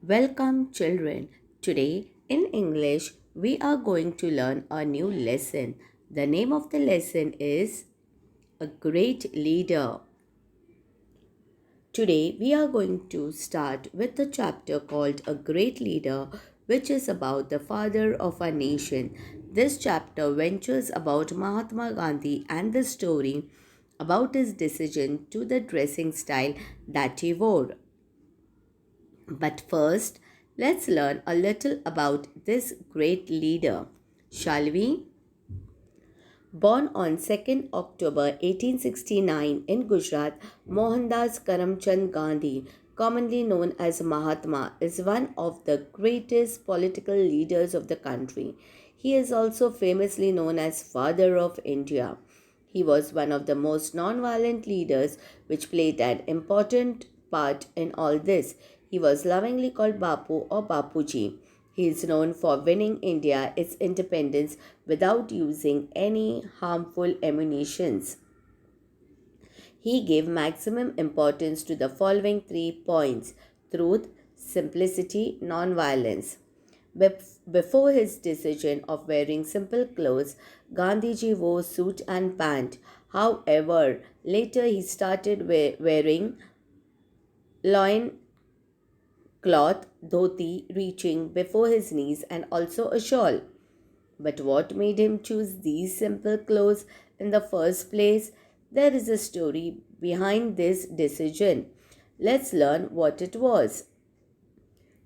Welcome, children. Today, in English, we are going to learn a new lesson. The name of the lesson is A Great Leader. Today, we are going to start with the chapter called A Great Leader, which is about the father of our nation. This chapter ventures about Mahatma Gandhi and the story about his decision to the dressing style that he wore. But first, let's learn a little about this great leader, shall we? Born on 2nd October 1869 in Gujarat, Mohandas Karamchand Gandhi, commonly known as Mahatma, is one of the greatest political leaders of the country. He is also famously known as Father of India. He was one of the most non-violent leaders which played an important part in all this. He was lovingly called Bapu or Bapuji. He is known for winning India its independence without using any harmful ammunitions. He gave maximum importance to the following 3 points: truth, simplicity, non-violence. Before his decision of wearing simple clothes, Gandhiji wore suit and pant. However, later he started wearing loin cloth dhoti reaching before his knees and also a shawl. But what made him choose these simple clothes in the first place? There is a story behind this decision. Let's learn what it was.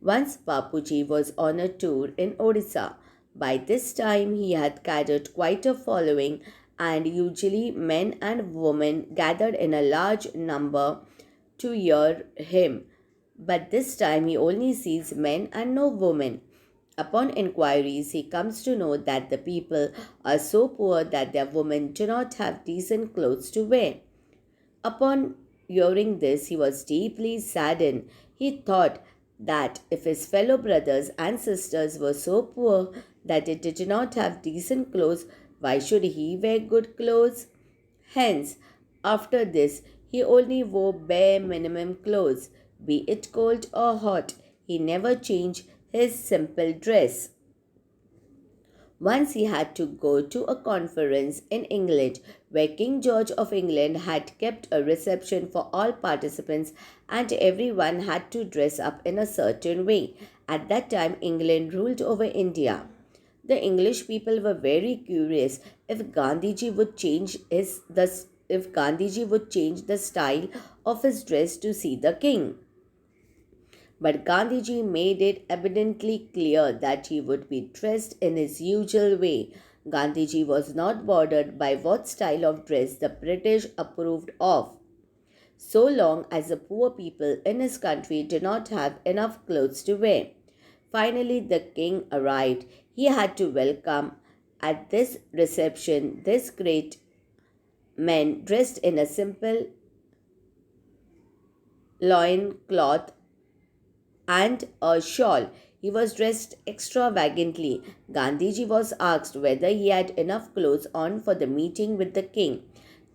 Once Bapuji was on a tour in Odisha. By this time, he had gathered quite a following, and usually men and women gathered in a large number to hear him. But this time, he only sees men and no women. Upon inquiries, he comes to know that the people are so poor that their women do not have decent clothes to wear. Upon hearing this, he was deeply saddened. He thought that if his fellow brothers and sisters were so poor that they did not have decent clothes, why should he wear good clothes? Hence, after this, he only wore bare minimum clothes, be it cold or hot. He never changed his simple dress. Once he had to go to a conference in England where King George of England had kept a reception for all participants and everyone had to dress up in a certain way. At that time, England ruled over India. The English people were very curious if Gandhiji would change the style of his dress to see the king. But Gandhiji made it evidently clear that he would be dressed in his usual way. Gandhiji was not bothered by what style of dress the British approved of, so long as the poor people in his country did not have enough clothes to wear. Finally, the king arrived. He had to welcome at this reception this great man dressed in a simple loin cloth and a shawl. He was dressed extravagantly. Gandhiji was asked whether he had enough clothes on for the meeting with the king.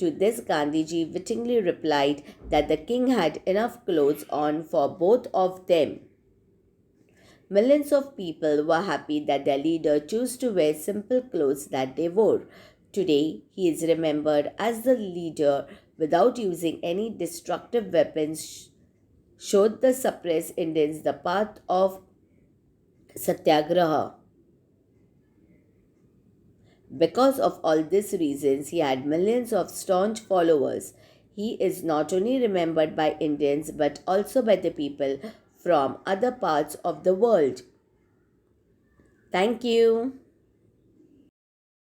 To this, Gandhiji wittingly replied that the king had enough clothes on for both of them. Millions of people were happy that their leader chose to wear simple clothes that they wore. Today, he is remembered as the leader without using any destructive weapons showed the suppressed Indians the path of satyagraha. Because of all these reasons, he had millions of staunch followers. He is not only remembered by Indians but also by the people from other parts of the world. Thank you.